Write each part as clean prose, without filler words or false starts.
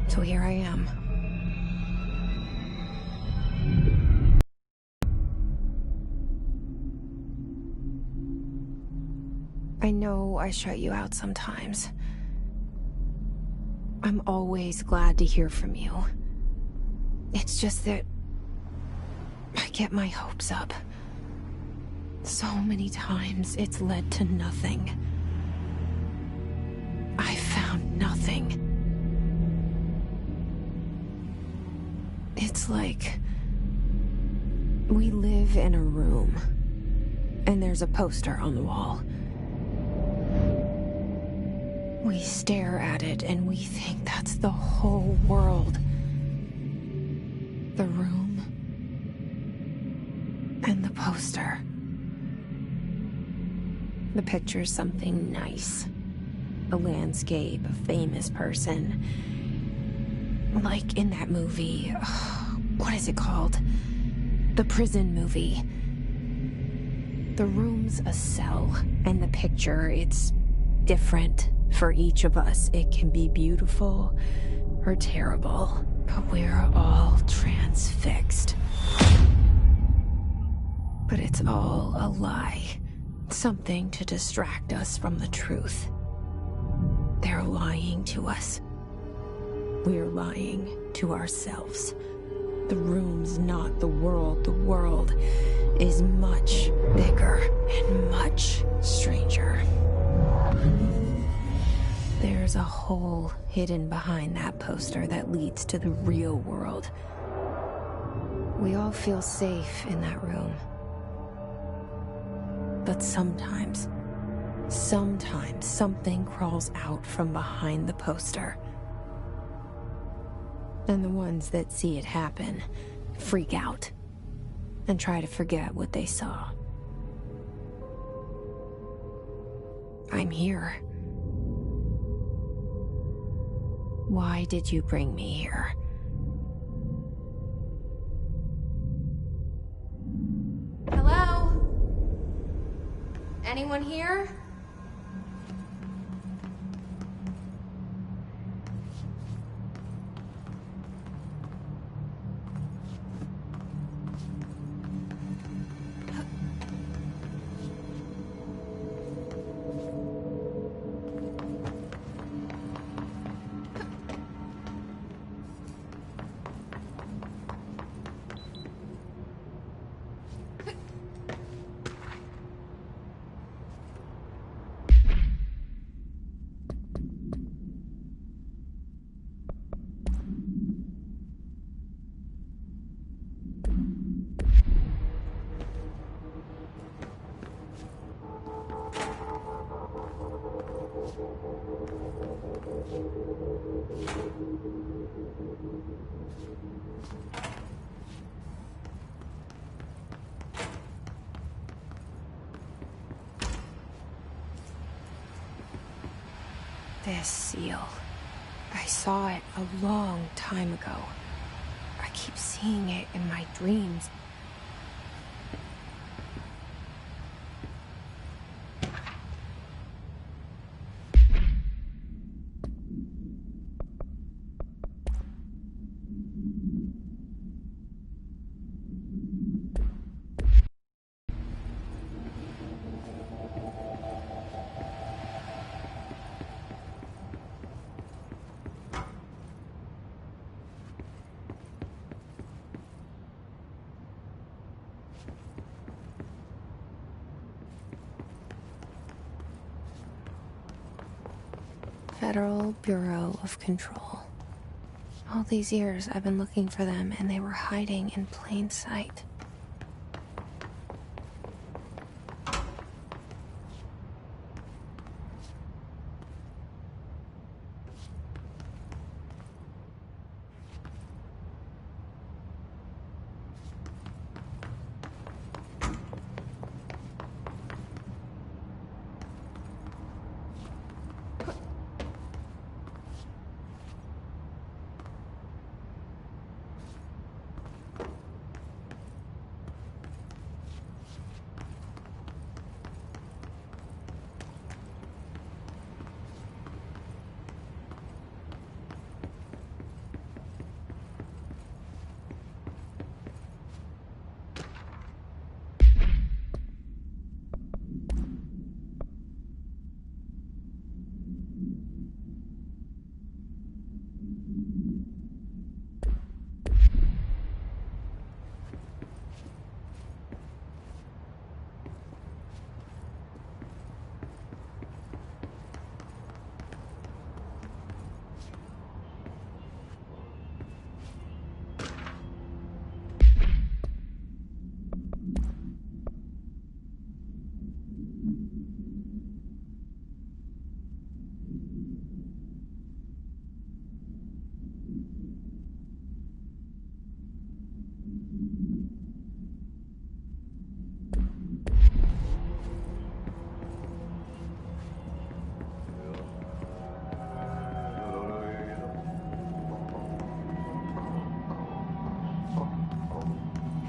So here I am. I know I shut you out sometimes. I'm always glad to hear from you. It's just that I get my hopes up. So many times it's led to nothing. I found nothing. It's like we live in a room, and there's a poster on the wall. We stare at it and we think that's the whole world. The room and the poster. The picture's something nice. A landscape, a famous person. Like in that movie, what is it called? The prison movie. The room's a cell, and the picture, it's different for each of us. It can be beautiful or terrible, but we're all transfixed. But it's all a lie. Something to distract us from the truth. They're lying to us. We're lying to ourselves. The room's not the world. The world is much bigger and much stranger. There's a hole hidden behind that poster that leads to the real world. We all feel safe in that room. But sometimes something crawls out from behind the poster. And the ones that see it happen freak out and try to forget what they saw. I'm here. Why did you bring me here? Hello? Anyone here? This seal. I saw it a long time ago. I keep seeing it in my dreams. Federal Bureau of Control. All these years I've been looking for them, and they were hiding in plain sight.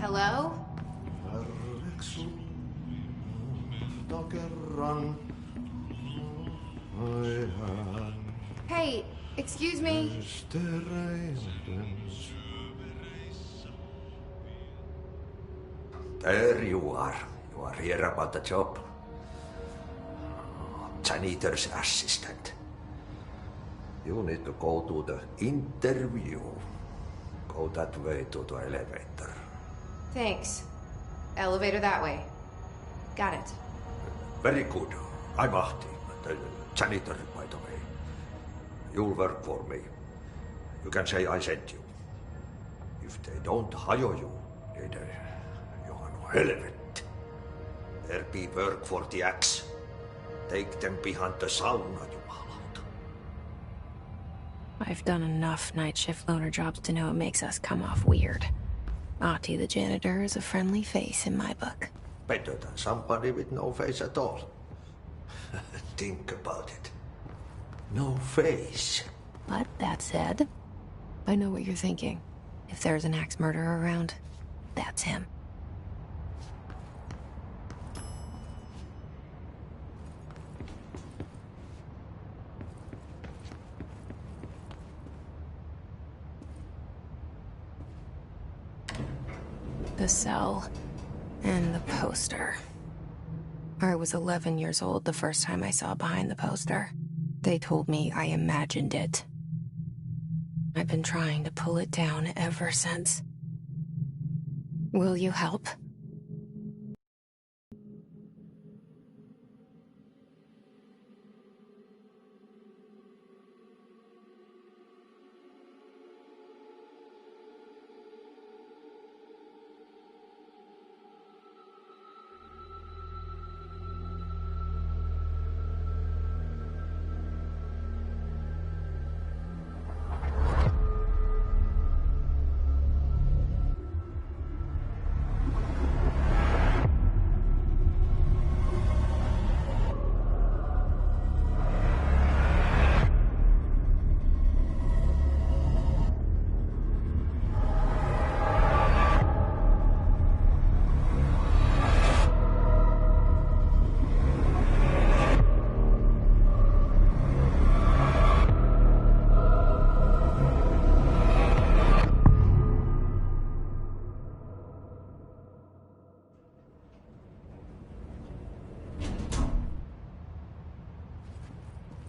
Hello? Hey, excuse me. There you are. You are here about the job. Janitor's assistant. You need to go to the interview. Go that way to the elevator. Thanks. Elevator that way. Got it. Very good. I'm Ahti, the janitor, by the way. You'll work for me. You can say I sent you. If they don't hire you, then you are no helvet. There be work for the axe. Take them behind the sauna, you hallout. I've done enough night shift loner jobs to know it makes us come off weird. Ahti the janitor is a friendly face in my book. Better than somebody with no face at all. Think about it. No face. But that said, I know what you're thinking. If there's an axe murderer around, that's him. The cell and the poster. I was 11 years old the first time I saw behind the poster. They told me I imagined it. I've been trying to pull it down ever since. Will you help?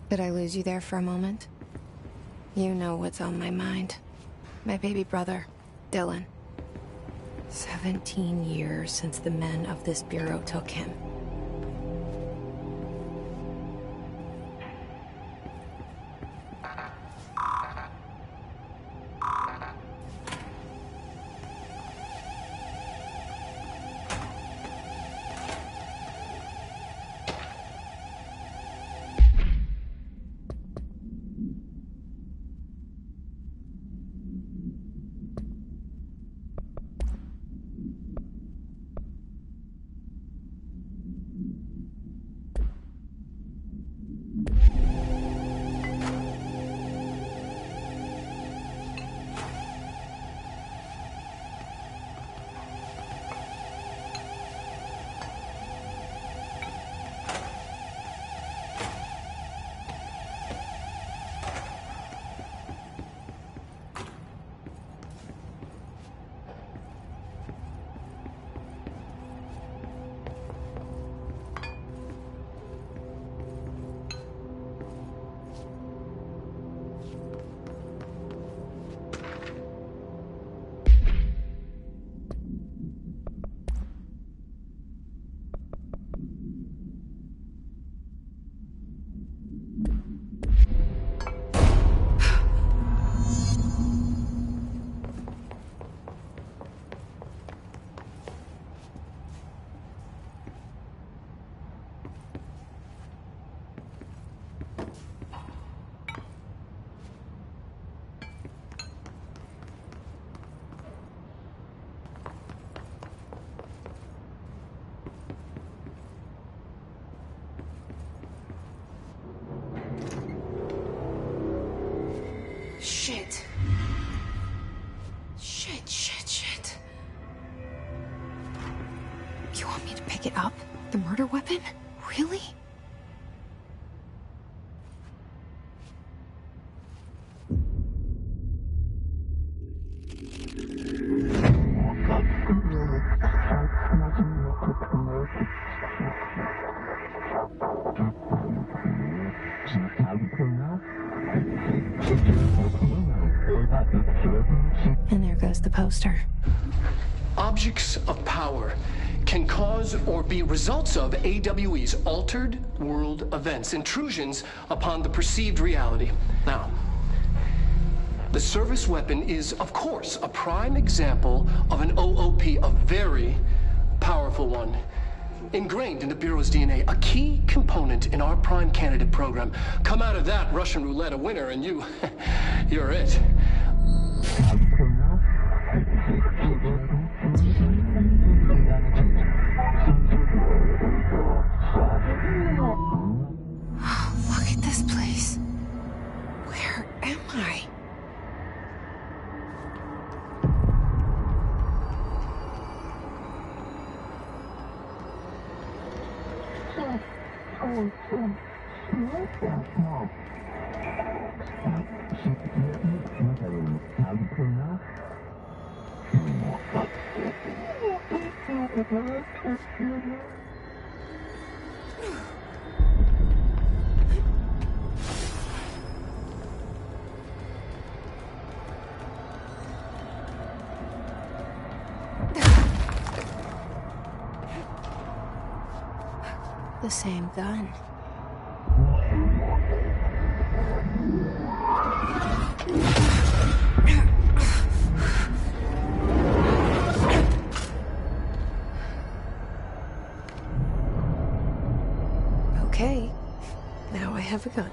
Did I lose you there for a moment? You know what's on my mind. My baby brother, Dylan. 17 years since the men of this bureau took him. Shit. Shit. pick it up? The murder weapon? Really? And there goes the poster. Objects of power can cause or be results of AWE's altered world events, intrusions upon the perceived reality. Now, the service weapon is, of course, a prime example of an OOP, a very powerful one, ingrained in the Bureau's DNA, a key component in our prime candidate program. Come out of that Russian roulette a winner, and you're it. Look at this place. Where am I? The same gun. Okay, now I have a gun.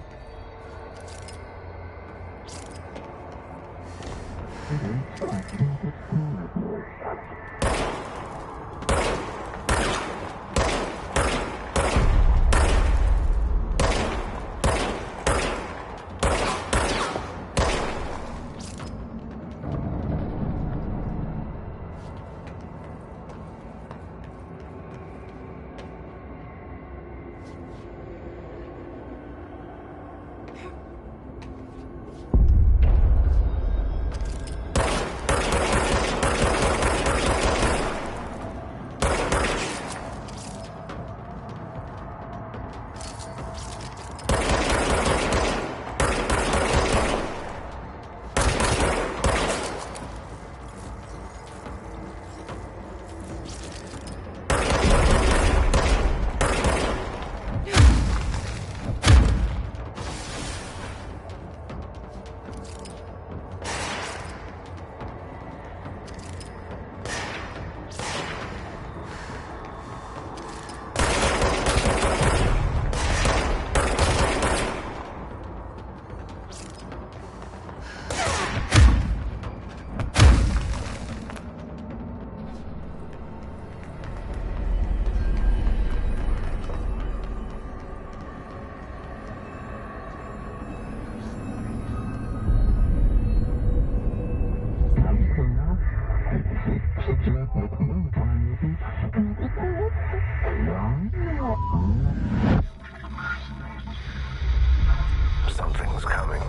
Something's coming.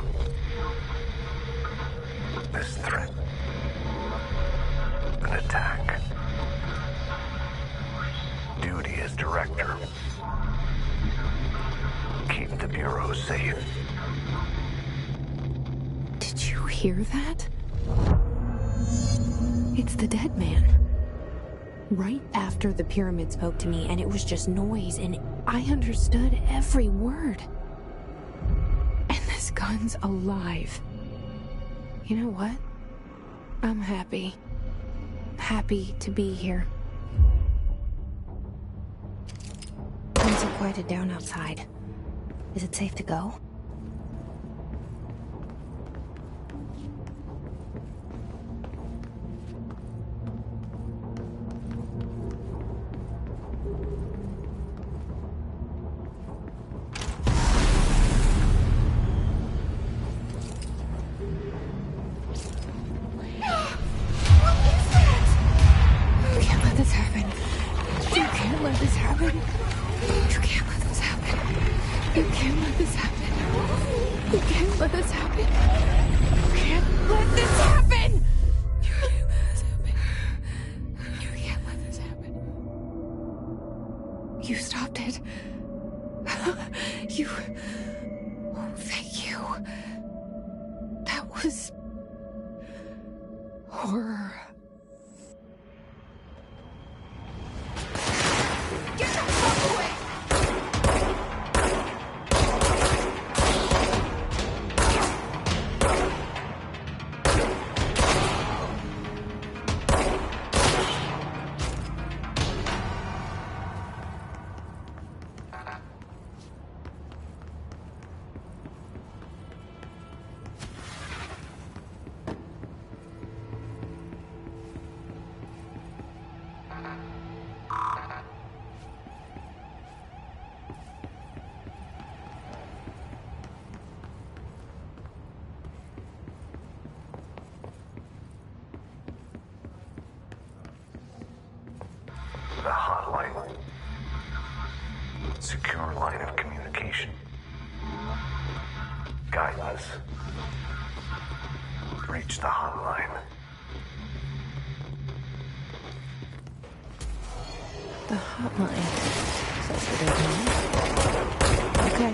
This threat. An attack. Duty as director. Keep the Bureau safe. Did you hear that? It's the dead man. Right after the pyramid spoke to me, and it was just noise, and I understood every word. And this gun's alive. You know what? I'm happy. Happy to be here. Things have quieted down outside. Is it safe to go? You can't let this happen. You can't let this happen. horror. The hotline. Secure line of communication. Guidance. Reach the hotline. The hotline. That's what I mean. Okay.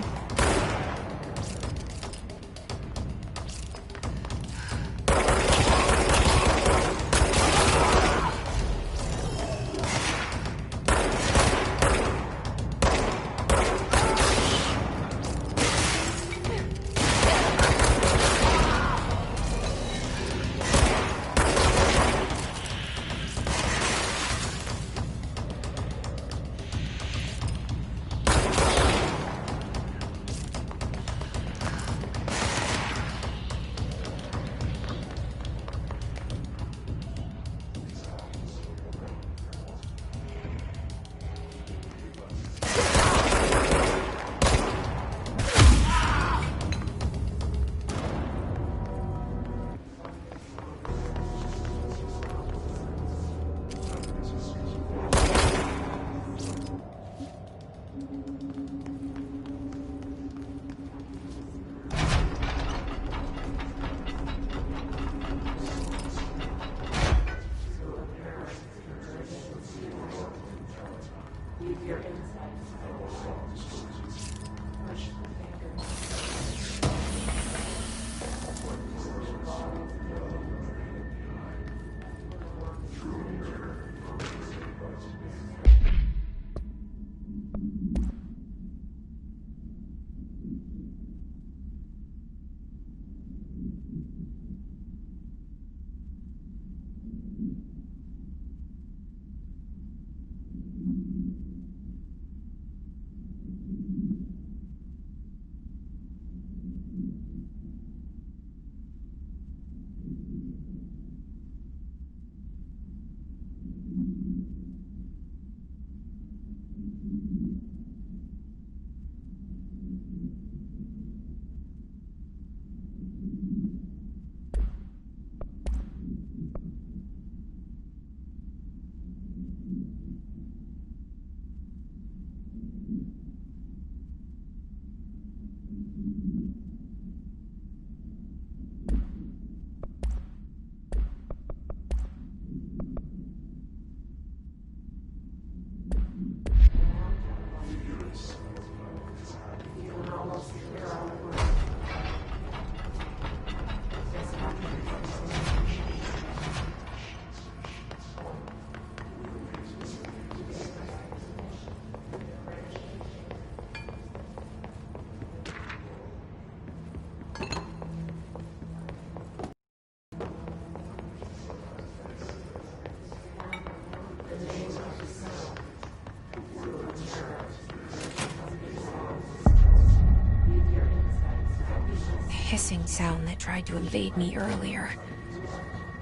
Hissing sound that tried to invade me earlier.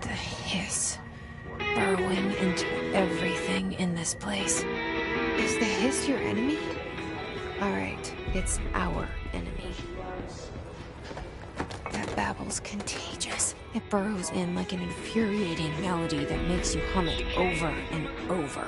The hiss. Burrowing into everything in this place. Is the hiss your enemy? Alright, it's our enemy. That babble's contagious. It burrows in like an infuriating melody that makes you hum it over and over.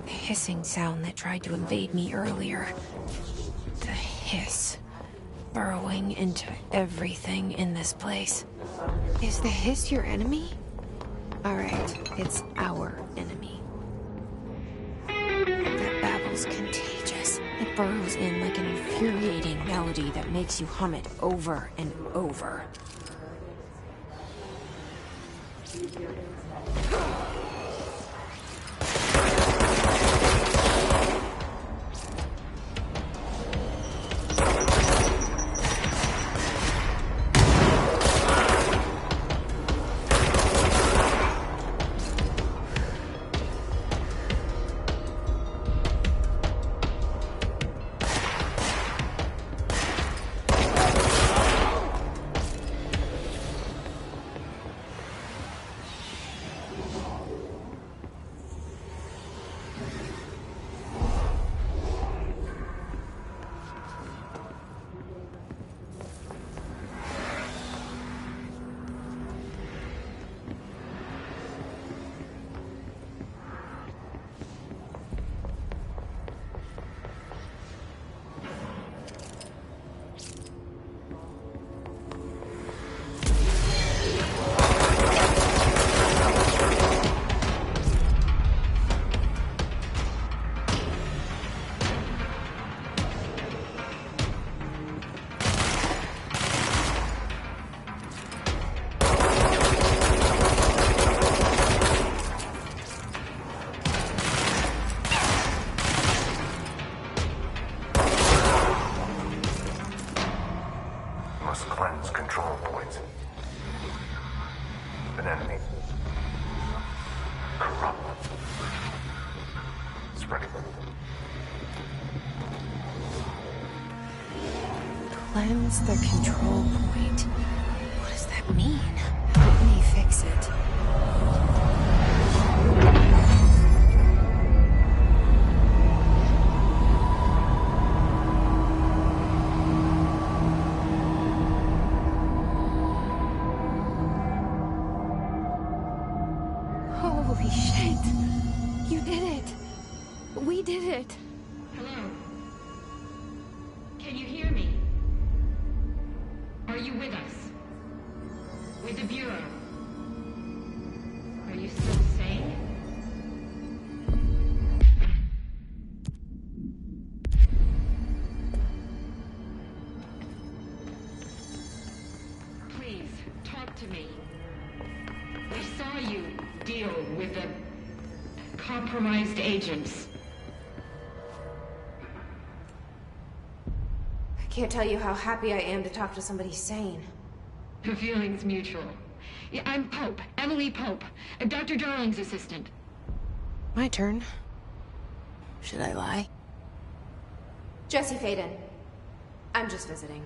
Hissing sound that tried to invade me earlier. The hiss. Burrowing into everything in this place. Is the hiss your enemy? Alright, it's our enemy. That babble's contagious. It burrows in like an infuriating melody that makes you hum it over and over. Must cleanse control points. An enemy. Corrupt. Spreading. Cleanse the control point. What does that mean? Help me fix it. Holy shit! You did it! We did it! Hello? Can you hear me? Are you with us? With the Bureau? Are you still sane? Please, talk to me. I saw you deal with the compromised agents. I can't tell you how happy I am to talk to somebody sane. The feeling's mutual. Yeah, I'm Pope. Emily Pope. Dr. Darling's assistant. My turn. Should I lie? Jesse Faden. I'm just visiting.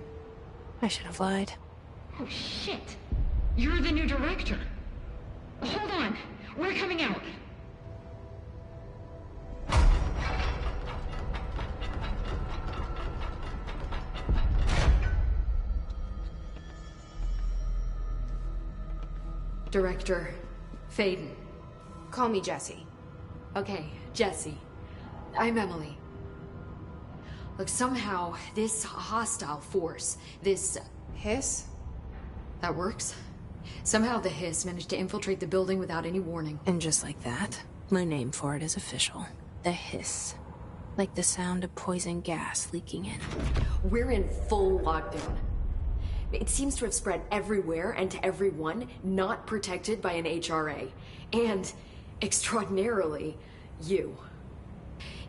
I should have lied. Oh, shit. You're the new director. Hold on. We're coming out. Director Faden. Call me Jesse. Okay, Jesse. I'm Emily. Look, somehow this hostile force, this... Hiss? That works. Somehow the hiss managed to infiltrate the building without any warning. And just like that, my name for it is official. The hiss. Like the sound of poison gas leaking in. We're in full lockdown. It seems to have spread everywhere and to everyone not protected by an HRA. And, extraordinarily, you.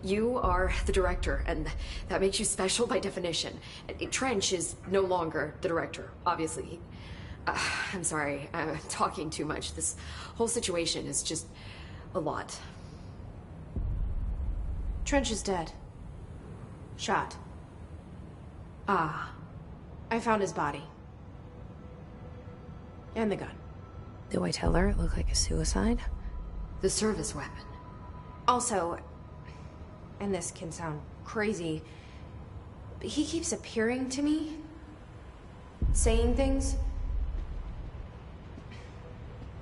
You are the director, and that makes you special by definition. Trench is no longer the director, obviously. I'm sorry, I'm talking too much. This whole situation is just a lot. Trench is dead. Shot. Ah. I found his body. And the gun. Do I tell her it looked like a suicide? The service weapon. Also, and this can sound crazy, but he keeps appearing to me, saying things.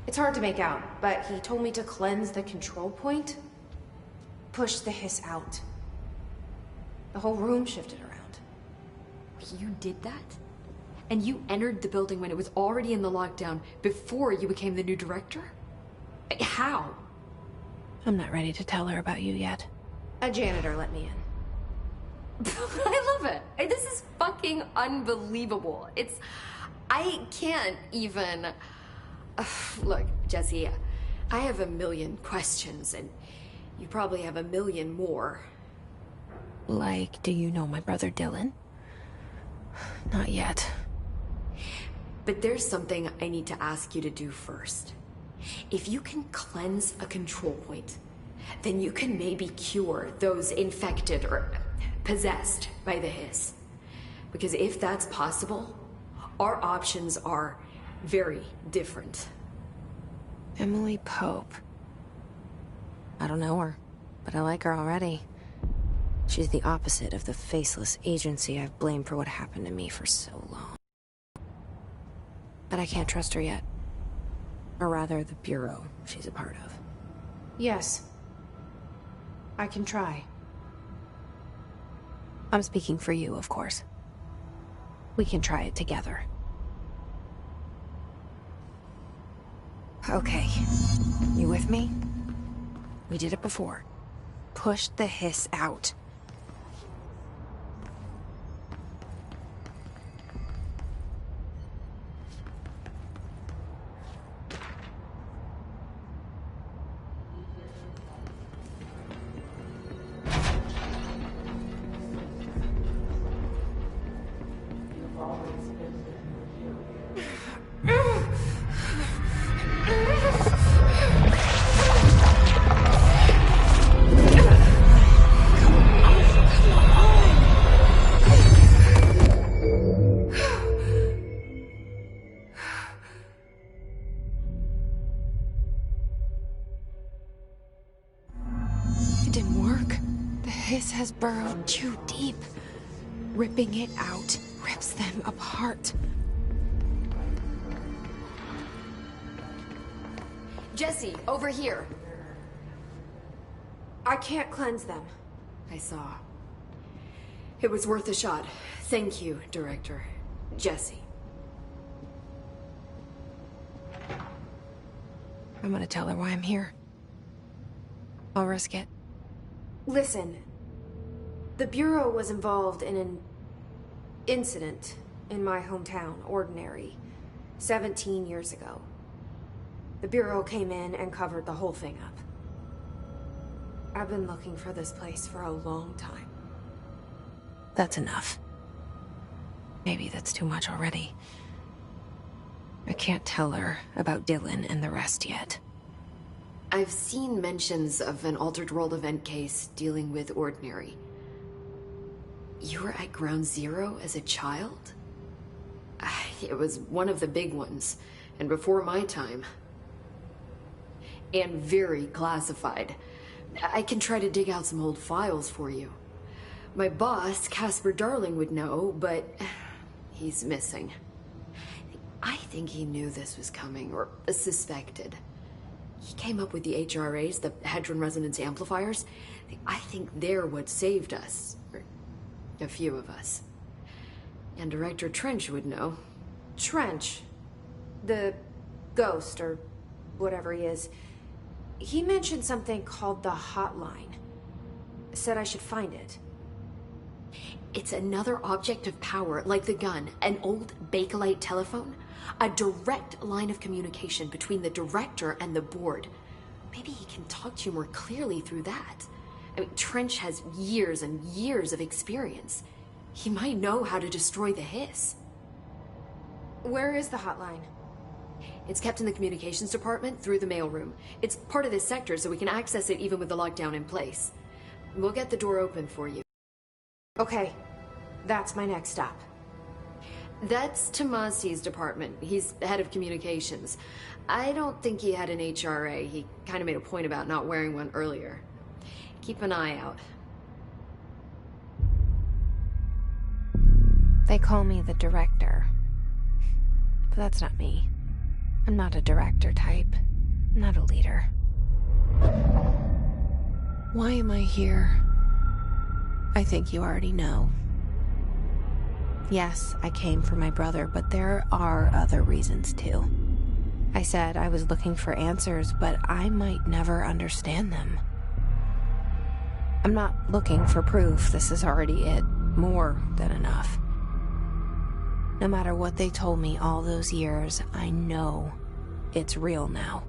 It's hard to make out, but he told me to cleanse the control point, push the hiss out. The whole room shifted around. You did that? And you entered the building when it was already in the lockdown before you became the new director? How? I'm not ready to tell her about you yet. A janitor let me in. I love it. This is fucking unbelievable. I can't even... Look, Jesse, I have a million questions, and you probably have a million more. Like, do you know my brother Dylan? Not yet. But there's something I need to ask you to do first. If you can cleanse a control point, then you can maybe cure those infected or possessed by the hiss. Because if that's possible, our options are very different. Emily Pope. I don't know her, but I like her already. She's the opposite of the faceless agency I've blamed for what happened to me for so long. But I can't trust her yet. Or rather, the Bureau she's a part of. Yes. I can try. I'm speaking for you, of course. We can try it together. Okay. You with me? We did it before. Push the hiss out. Has burrowed too deep. Ripping it out rips them apart. Jesse, over here. I can't cleanse them. I saw. It was worth a shot. Thank you, Director. Jesse. I'm gonna tell her why I'm here. I'll risk it. Listen. The Bureau was involved in an incident in my hometown, Ordinary, 17 years ago. The Bureau came in and covered the whole thing up. I've been looking for this place for a long time. That's enough. Maybe that's too much already. I can't tell her about Dylan and the rest yet. I've seen mentions of an Altered World event case dealing with Ordinary. You were at Ground Zero as a child? It was one of the big ones, and before my time. And very classified. I can try to dig out some old files for you. My boss, Casper Darling, would know, but he's missing. I think he knew this was coming, or suspected. He came up with the HRAs, the Hadron Resonance Amplifiers. I think they're what saved us. Or a few of us. And Director Trench would know. Trench? The ghost, or whatever he is. He mentioned something called the Hotline. Said I should find it. It's another object of power, like the gun, an old Bakelite telephone. A direct line of communication between the director and the board. Maybe he can talk to you more clearly through that. I mean, Trench has years and years of experience. He might know how to destroy the hiss. Where is the hotline? It's kept in the communications department through the mailroom. It's part of this sector, so we can access it even with the lockdown in place. We'll get the door open for you. Okay, that's my next stop. That's Tomasi's department. He's head of communications. I don't think he had an HRA. He kind of made a point about not wearing one earlier. Keep an eye out. They call me the director. But that's not me. I'm not a director type. I'm not a leader. Why am I here? I think you already know. Yes, I came for my brother, but there are other reasons too. I said I was looking for answers, but I might never understand them. I'm not looking for proof. This is already it. More than enough. No matter what they told me all those years, I know it's real now.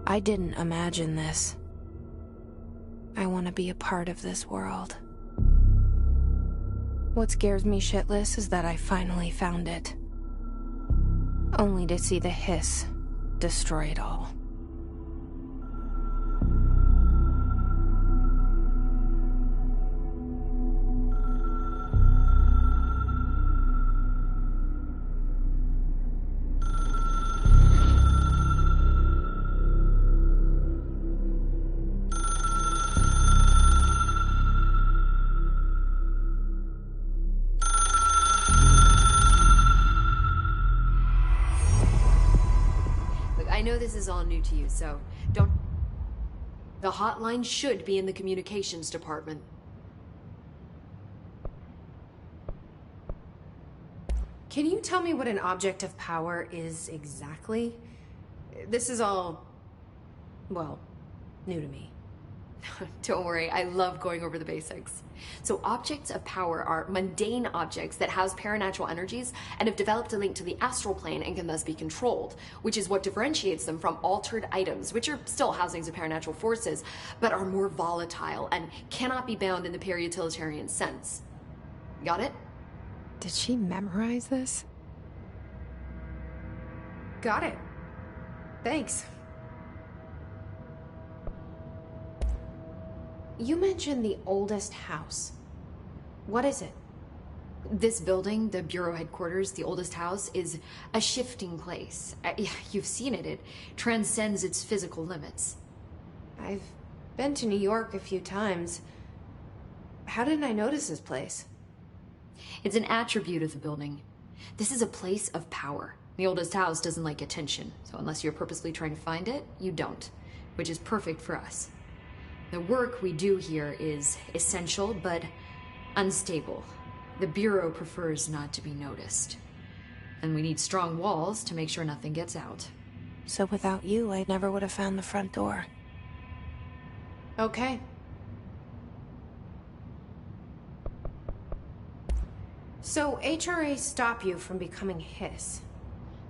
I didn't imagine this. I want to be a part of this world. What scares me shitless is that I finally found it. Only to see the hiss destroy it all. I know this is all new to you, so don't... The hotline should be in the communications department. Can you tell me what an object of power is exactly? This is all, well, new to me. Don't worry, I love going over the basics. So objects of power are mundane objects that house paranatural energies and have developed a link to the astral plane and can thus be controlled, which is what differentiates them from altered items, which are still housings of paranatural forces, but are more volatile and cannot be bound in the peri-utilitarian sense. Got it? Did she memorize this? Got it. Thanks. You mentioned the oldest house. What is it? This building, the Bureau headquarters, the oldest house, is a shifting place. You've seen it. It transcends its physical limits. I've been to New York a few times. How didn't I notice this place? It's an attribute of the building. This is a place of power. The oldest house doesn't like attention, so unless you're purposely trying to find it, you don't, which is perfect for us. The work we do here is essential, but unstable. The Bureau prefers not to be noticed. And we need strong walls to make sure nothing gets out. So without you, I never would have found the front door. Okay. So HRAs stop you from becoming Hiss?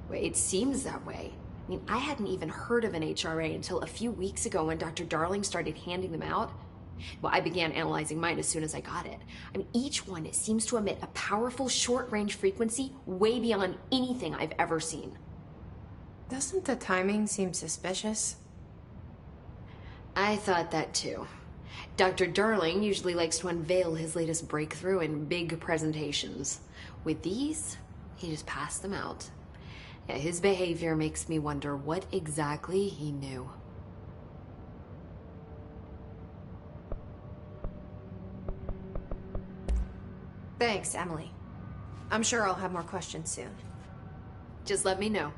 Well, it seems that way. I mean, I hadn't even heard of an HRA until a few weeks ago when Dr. Darling started handing them out. Well, I began analyzing mine as soon as I got it. I mean, each one seems to emit a powerful short-range frequency way beyond anything I've ever seen. Doesn't the timing seem suspicious? I thought that too. Dr. Darling usually likes to unveil his latest breakthrough in big presentations. With these, he just passed them out. Yeah, his behavior makes me wonder what exactly he knew. Thanks, Emily. I'm sure I'll have more questions soon. Just let me know.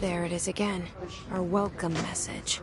There it is again. Our welcome message.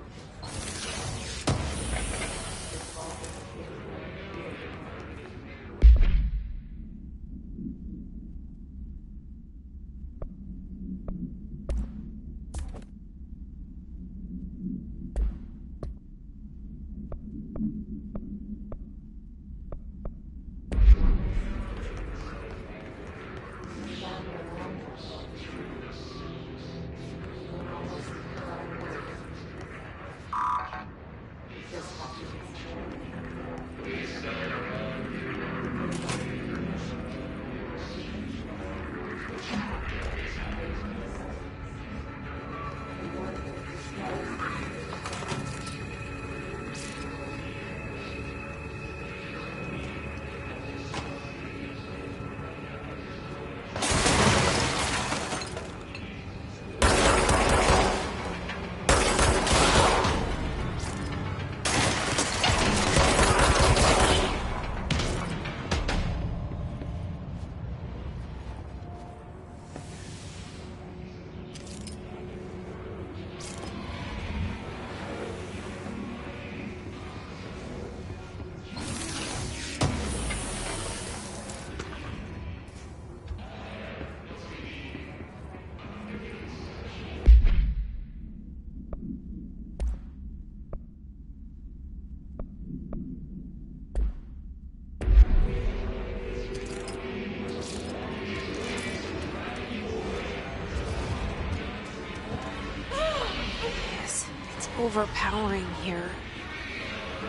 Overpowering here.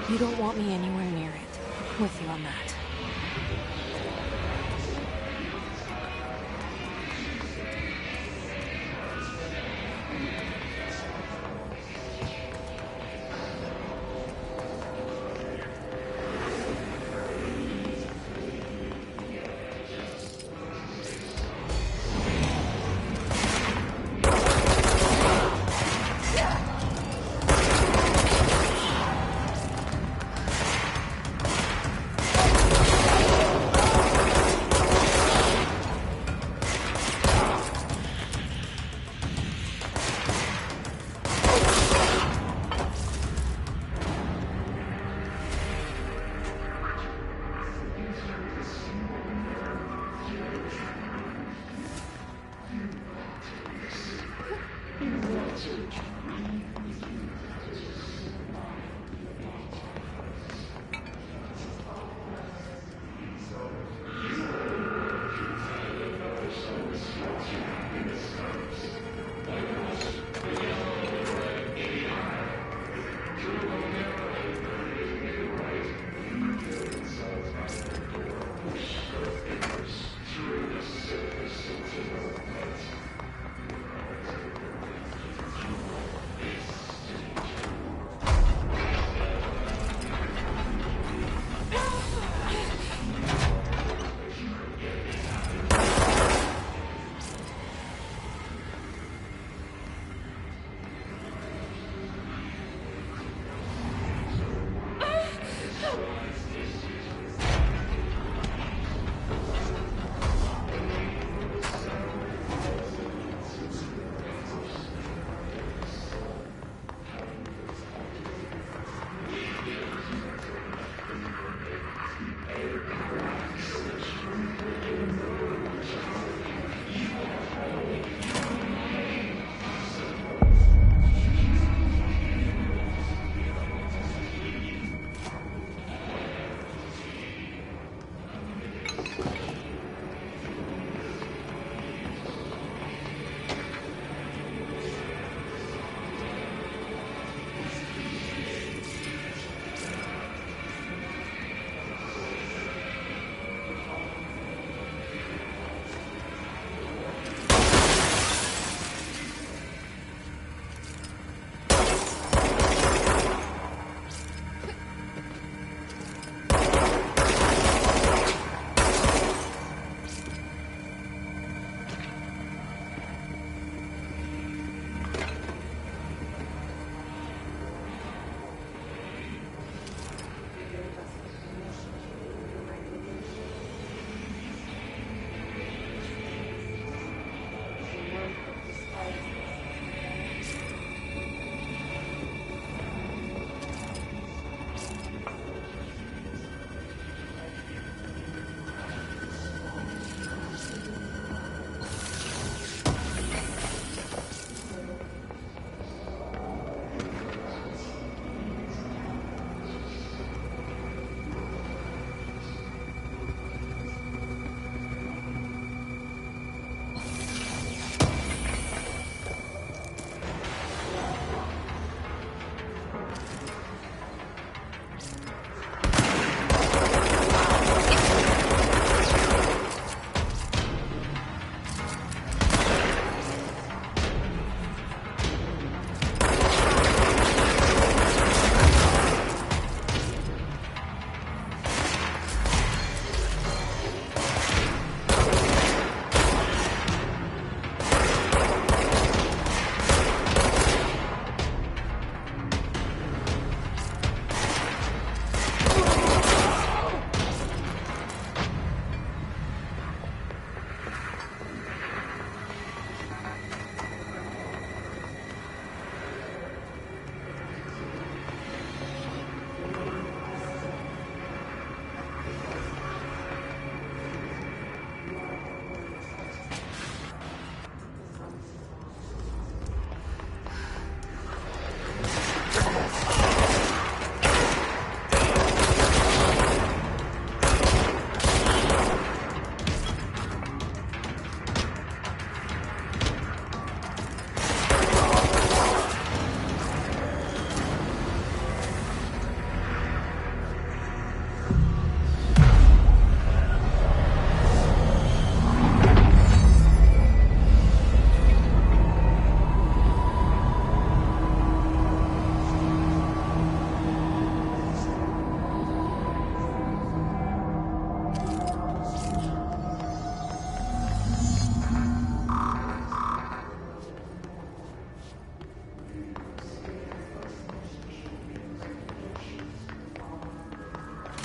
You don't want me anywhere near it. I'm with you on that.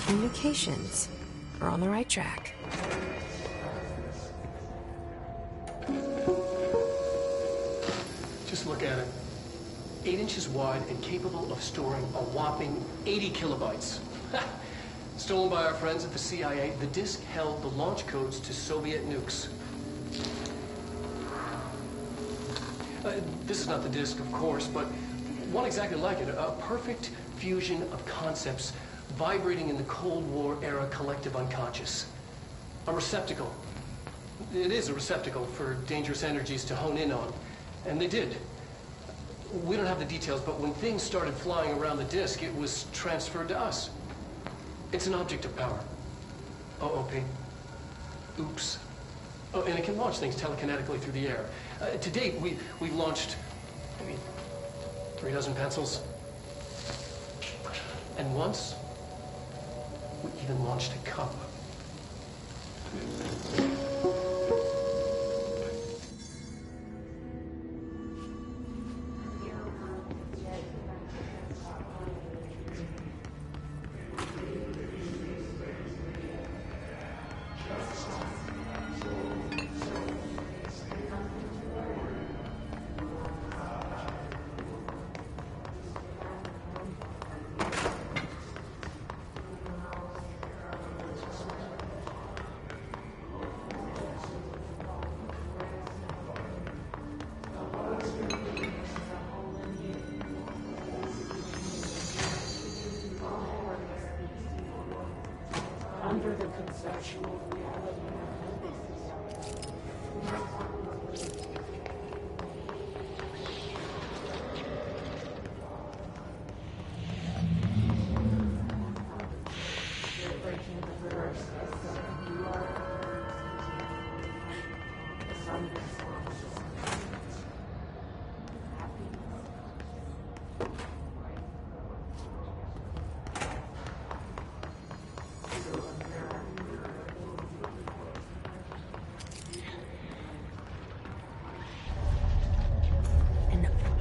Indications. We're on the right track. Just look at it. 8 inches wide and capable of storing a whopping 80 kilobytes. Stolen by our friends at the CIA, the disk held the launch codes to Soviet nukes. This is not the disc, of course, but one exactly like it. A perfect fusion of concepts vibrating in the Cold War era collective unconscious. A receptacle. It is a receptacle for dangerous energies to hone in on. And they did. We don't have the details, but when things started flying around the disk, it was transferred to us. It's an object of power. OOP. Oops. Oh, and it can launch things telekinetically through the air. To date, we've launched maybe 3 dozen pencils. And once, we even launched a cup.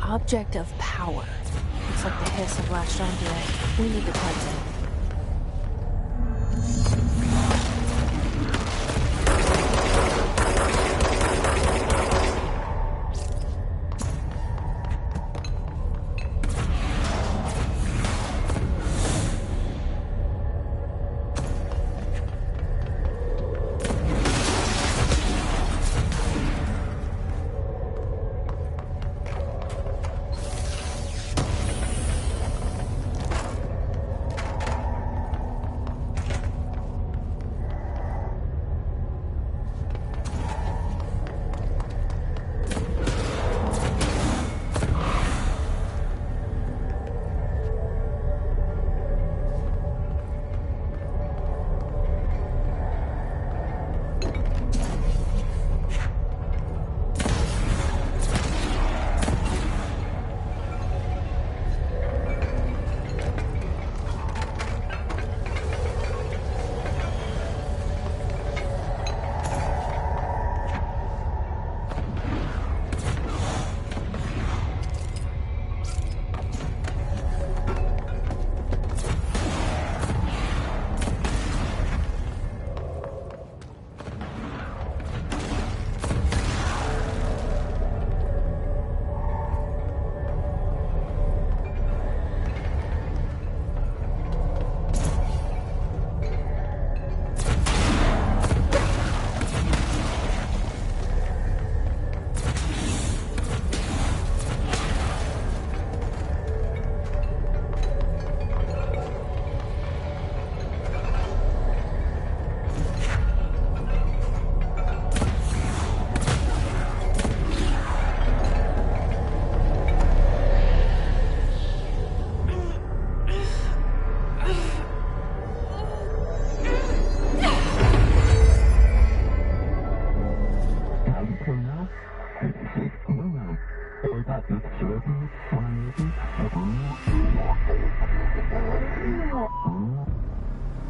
Object of power. Looks like the hiss have latched onto it. We need to cleanse it.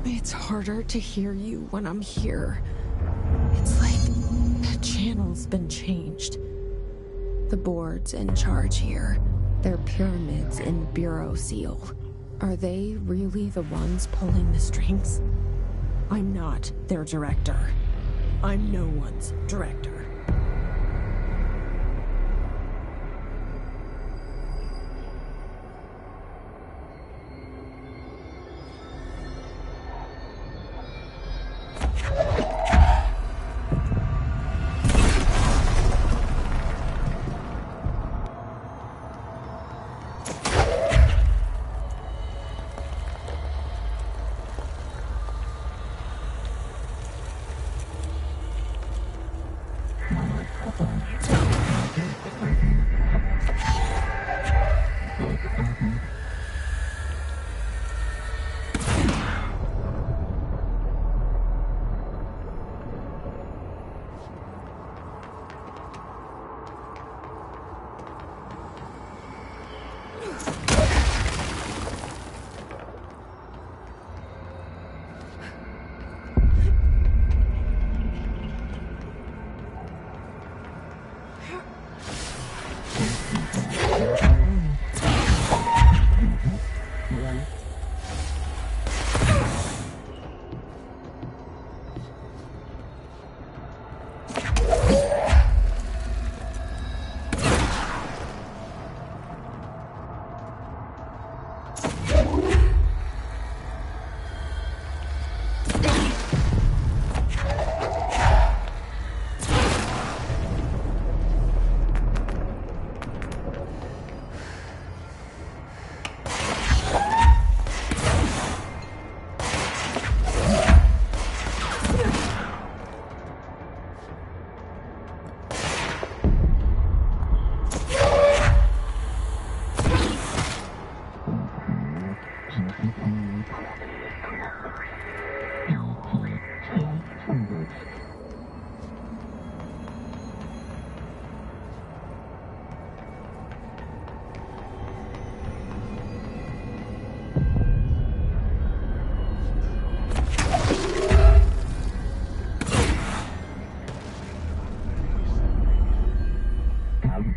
It's harder to hear you when I'm here. It's like the channel's been changed. The board's in charge here. They're pyramids in Bureau Seal. Are they really the ones pulling the strings? I'm not their director. I'm no one's director.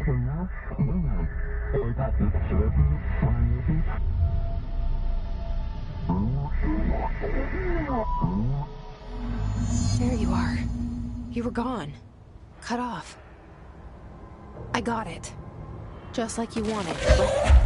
There you are. You were gone. Cut off. I got it. Just like you wanted, but...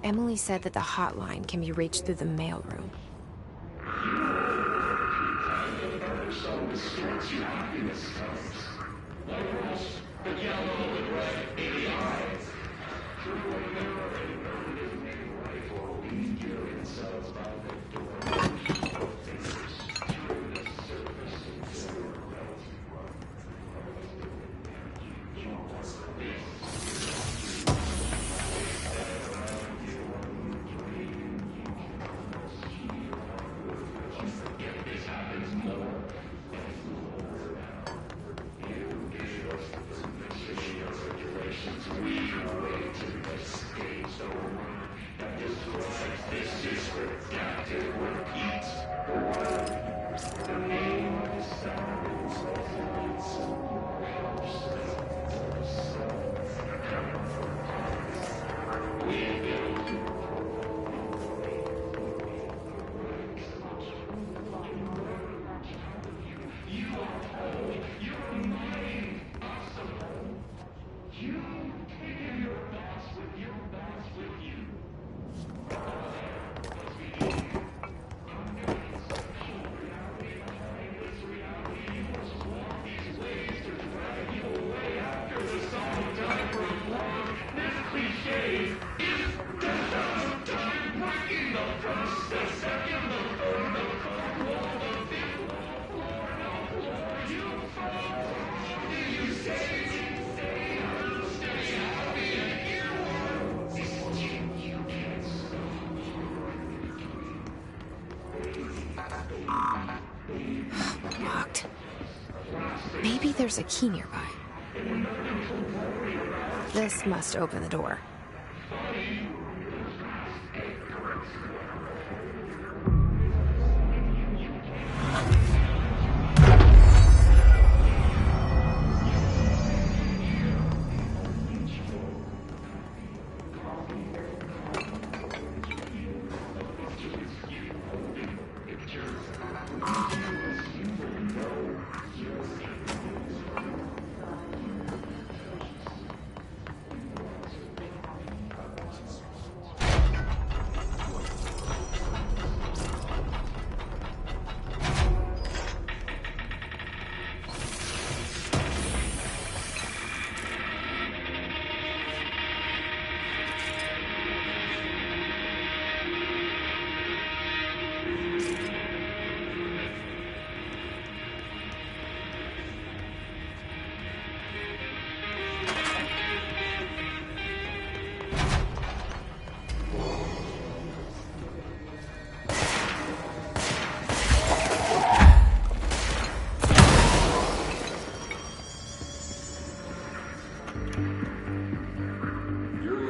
Emily said that the hotline can be reached through the mailroom. Locked. Maybe there's a key nearby. This must open the door.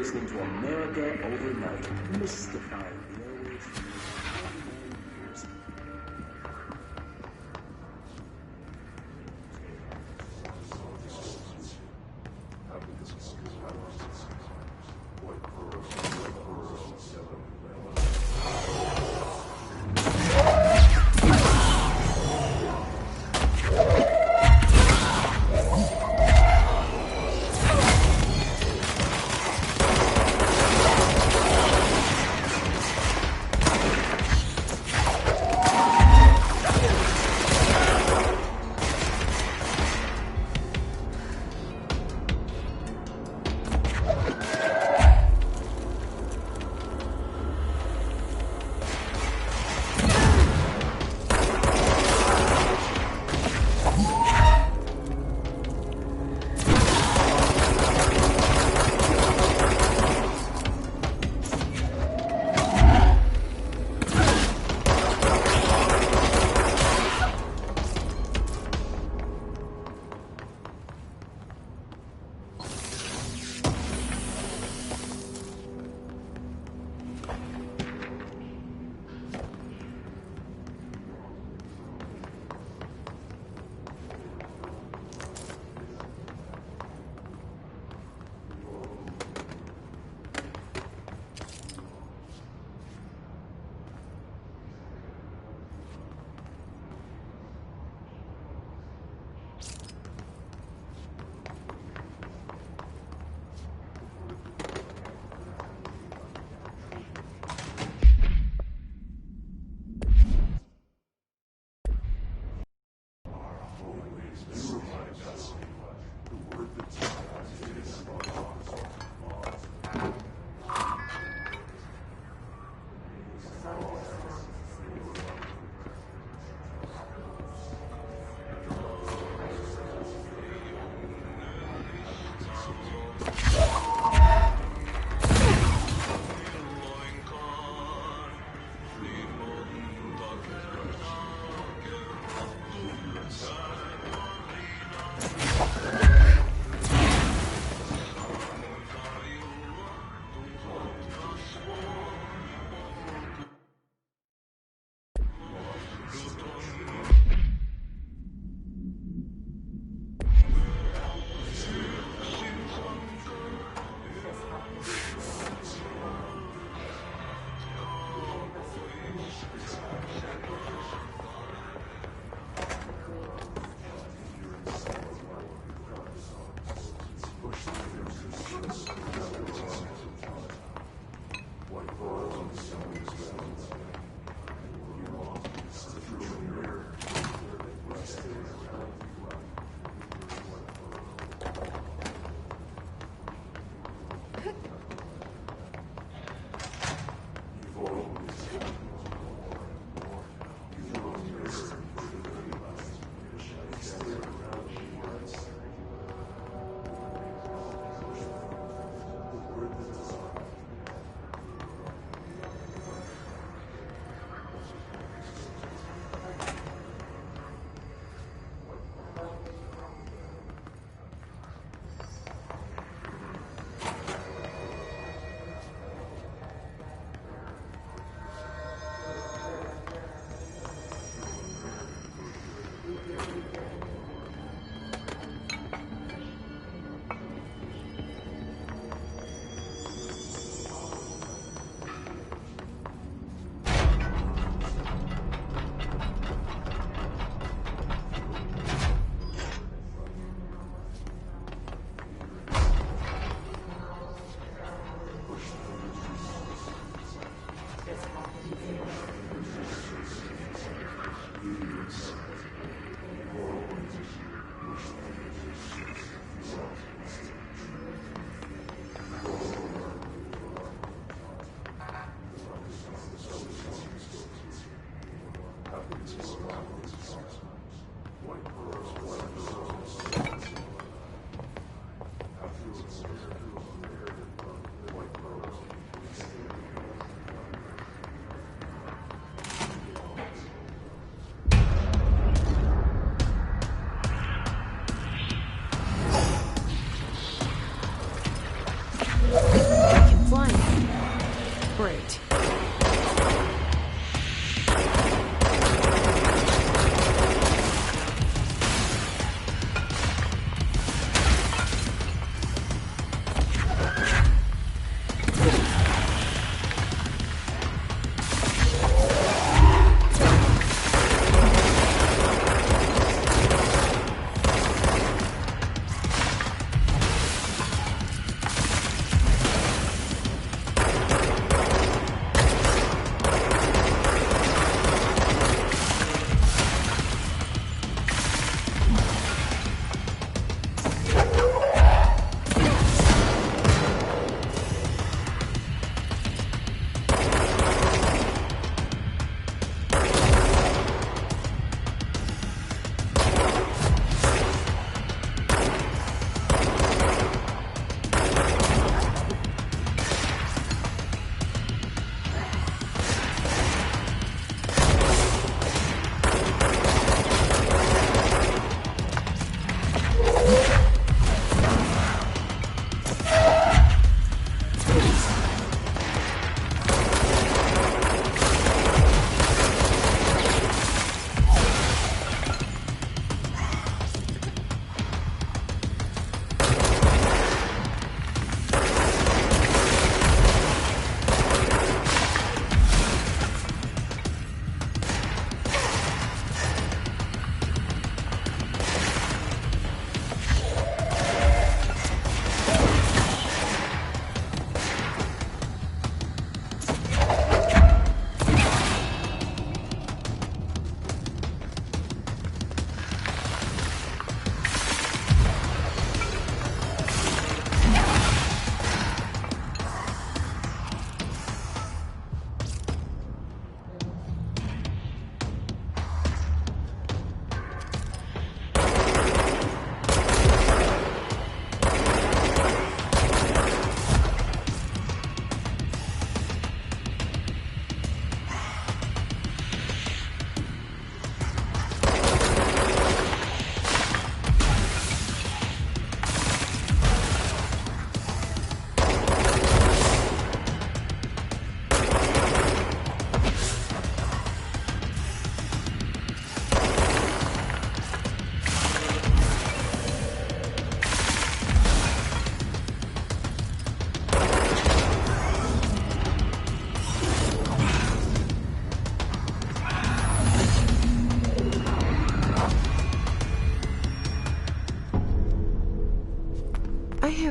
Listening to America Overnight, mystifying the airwaves for years.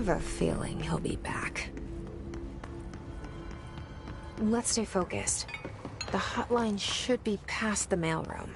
have a feeling he'll be back. Let's stay focused. The hotline should be past the mailroom.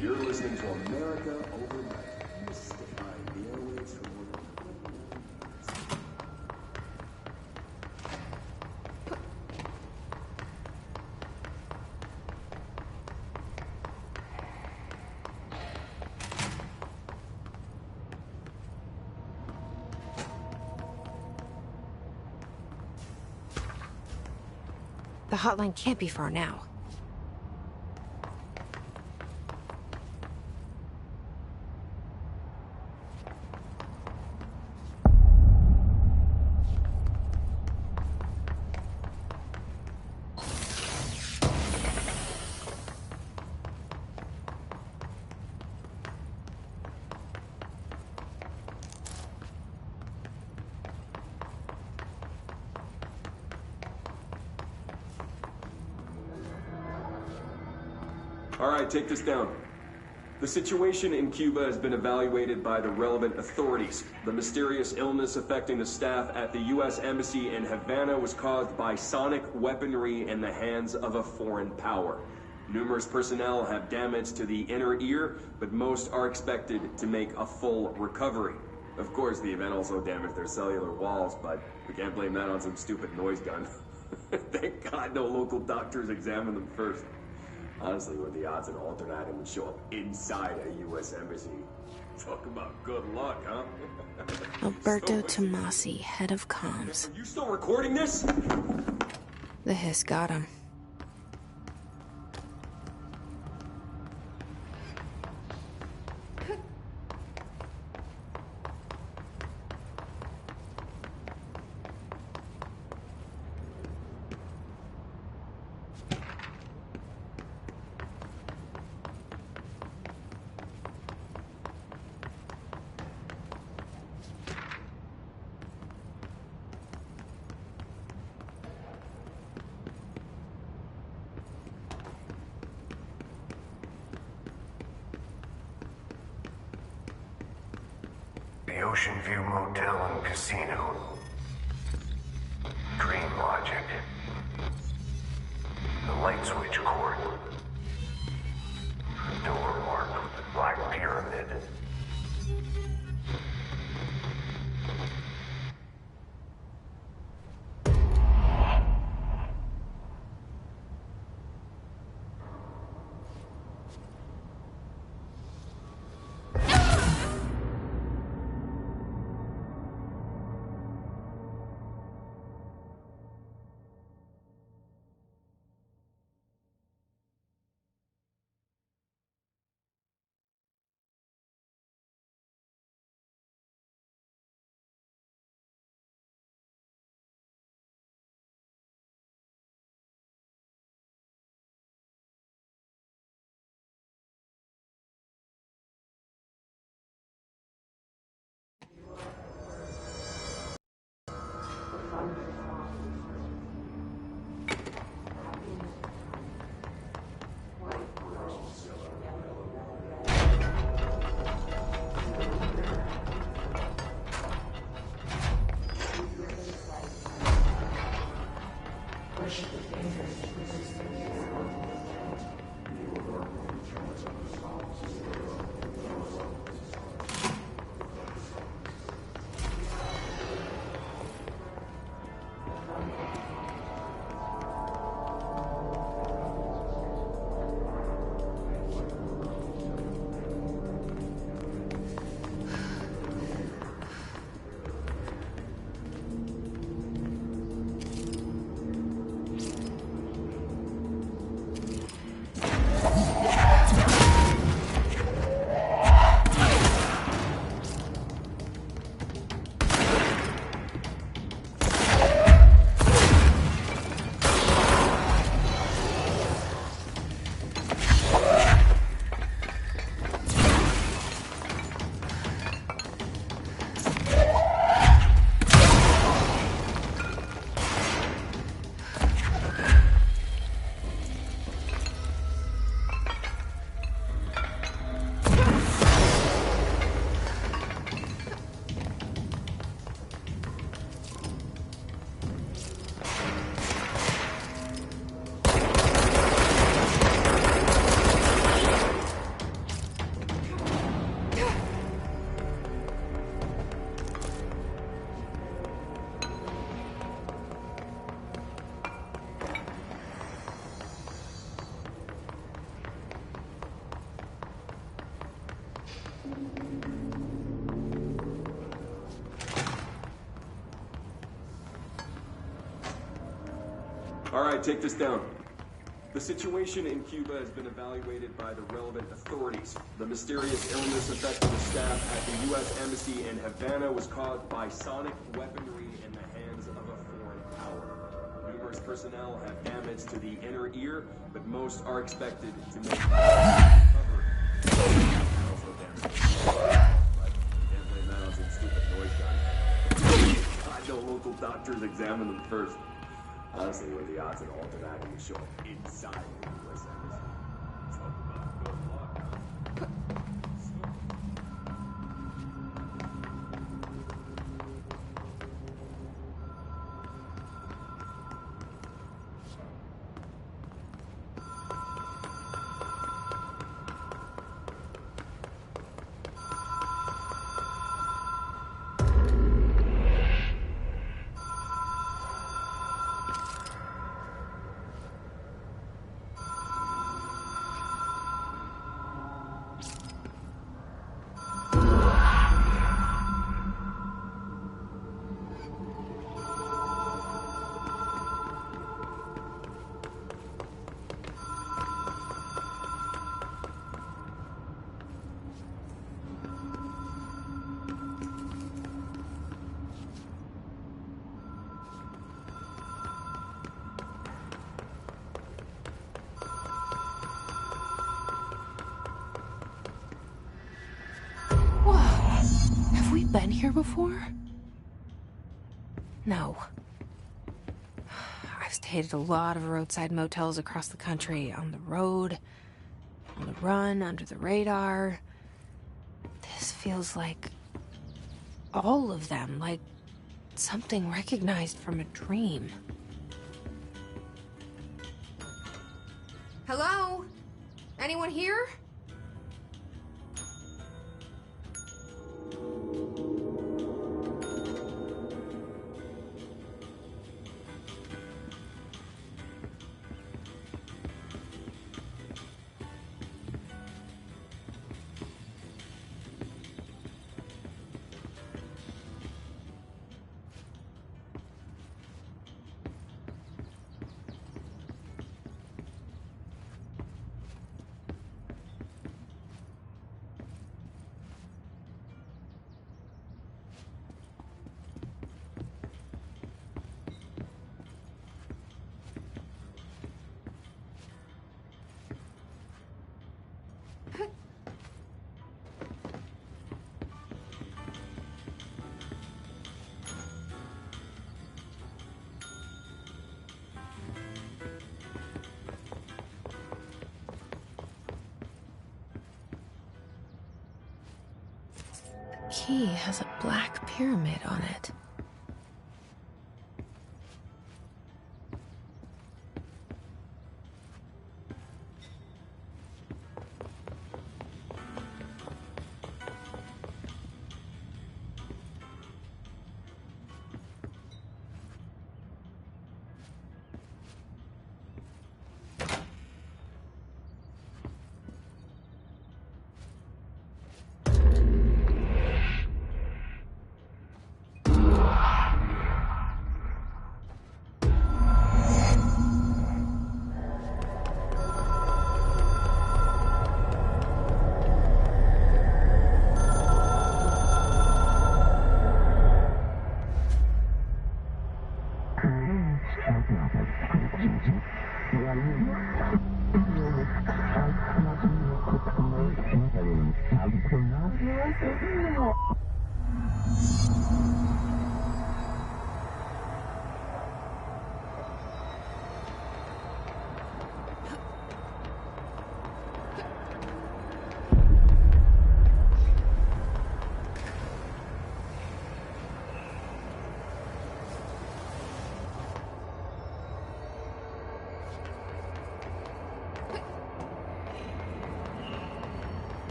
You're listening to America Overnight, mystifying the airwaves for more than The hotline can't be far now. All right, take this down. The situation in Cuba has been evaluated by the relevant authorities. The mysterious illness affecting the staff at the U.S. Embassy in Havana was caused by sonic weaponry in the hands of a foreign power. Numerous personnel have damage to the inner ear, but most are expected to make a full recovery. Of course, the event also damaged their cellular walls, but we can't blame that on some stupid noise gun. Thank God no local doctors examined them first. Honestly, what are the odds an alternate item would show up inside a U.S. embassy? Talk about good luck, huh? Alberto Tomasi, head of comms. Are you still recording this? The hiss got him. The Ocean View Motel and Casino. Dream Logic. The light switch court. Door marked with the Black Pyramid. All right, take this down. The situation in Cuba has been evaluated by the relevant authorities. The mysterious illness affecting the staff at the U.S. Embassy in Havana was caused by sonic weaponry in the hands of a foreign power. Numerous personnel have damage to the inner ear, but most are expected to make recovery. Also damage. Can't blame that on some stupid noise gun. I know local doctors examine them first. Honestly, what are the odds that all of that can show up inside the U.S. Embassy? Talk about good luck, huh? Been here before? No. I've stayed at a lot of roadside motels across the country, on the road, on the run, under the radar. This feels like all of them, like something recognized from a dream. Hello? Anyone here? Key has a black pyramid on it.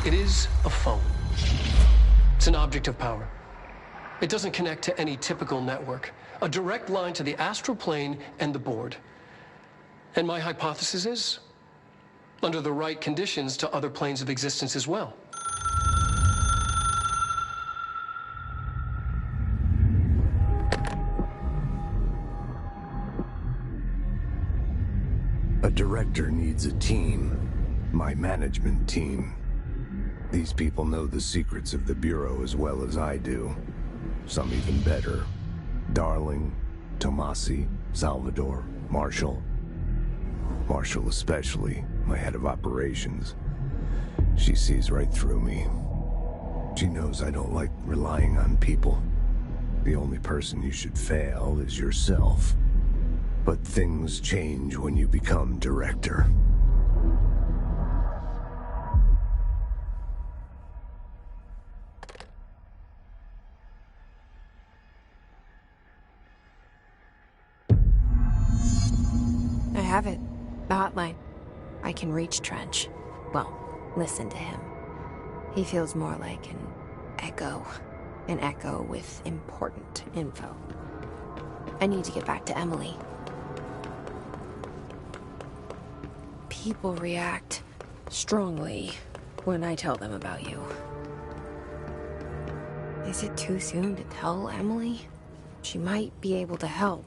It is a phone. It's an object of power. It doesn't connect to any typical network. A direct line to the astral plane and the board. And my hypothesis is, under the right conditions, to other planes of existence as well. A director needs a team. My management team. These people know the secrets of the Bureau as well as I do. Some even better. Darling, Tomasi, Salvador, Marshall. Marshall especially, my head of operations. She sees right through me. She knows I don't like relying on people. The only person you should fail is yourself. But things change when you become director. I have it. The hotline. I can reach Trench. Well, listen to him. He feels more like an echo. An echo with important info. I need to get back to Emily. People react strongly when I tell them about you. Is it too soon to tell Emily? She might be able to help.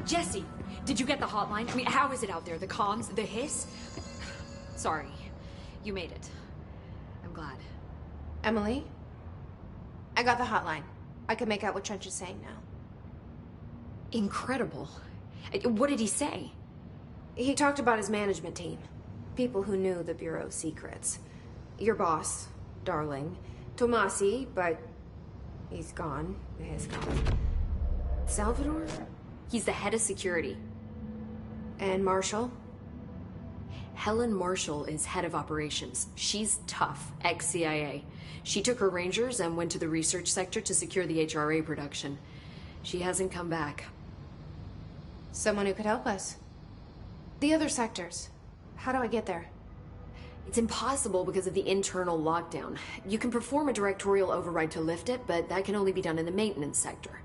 Jesse, did you get the hotline? I mean, how is it out there? The comms? The hiss? Sorry. You made it. I'm glad. Emily? I got the hotline. I can make out what Trench is saying now. Incredible. What did he say? He talked about his management team. People who knew the Bureau's secrets. Your boss, Darling. Tomasi, but he's gone. He's gone. Salvador? He's the head of security. And Marshall? Helen Marshall is head of operations. She's tough, ex-CIA. She took her Rangers and went to the research sector to secure the HRA production. She hasn't come back. Someone who could help us. The other sectors. How do I get there? It's impossible because of the internal lockdown. You can perform a directorial override to lift it, but that can only be done in the maintenance sector.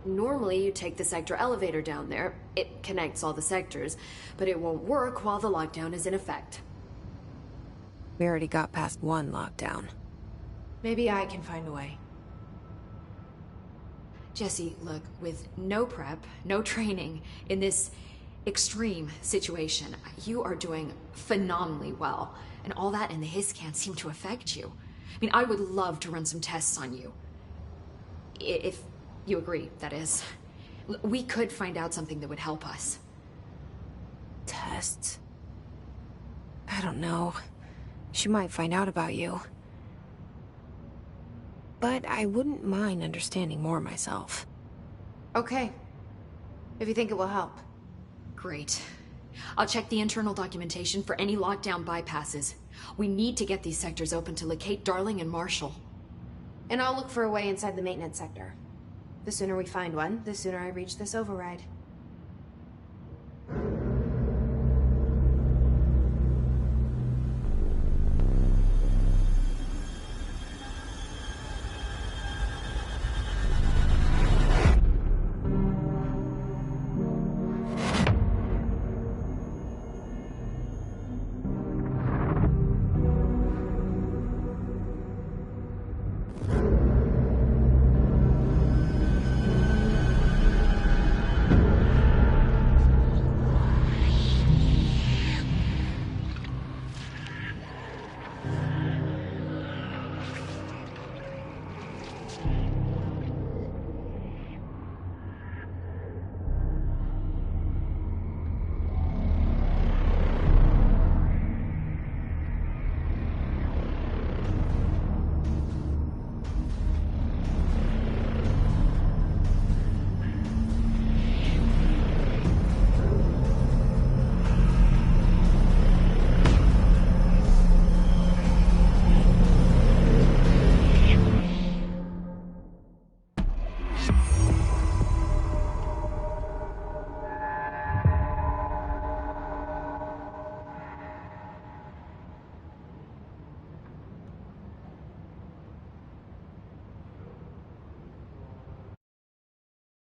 Normally, you take the sector elevator down there. It connects all the sectors, but it won't work while the lockdown is in effect. We already got past one lockdown. Maybe I can find a way. Jesse, look, with no prep, no training, in this extreme situation, you are doing phenomenally well. And all that and the hiss can't seem to affect you. I mean, I would love to run some tests on you. If you agree, that is. We could find out something that would help us. Tests? I don't know. She might find out about you. But I wouldn't mind understanding more myself. Okay. If you think it will help. Great. I'll check the internal documentation for any lockdown bypasses. We need to get these sectors open to locate Darling and Marshall. And I'll look for a way inside the maintenance sector. The sooner we find one, the sooner I reach this override.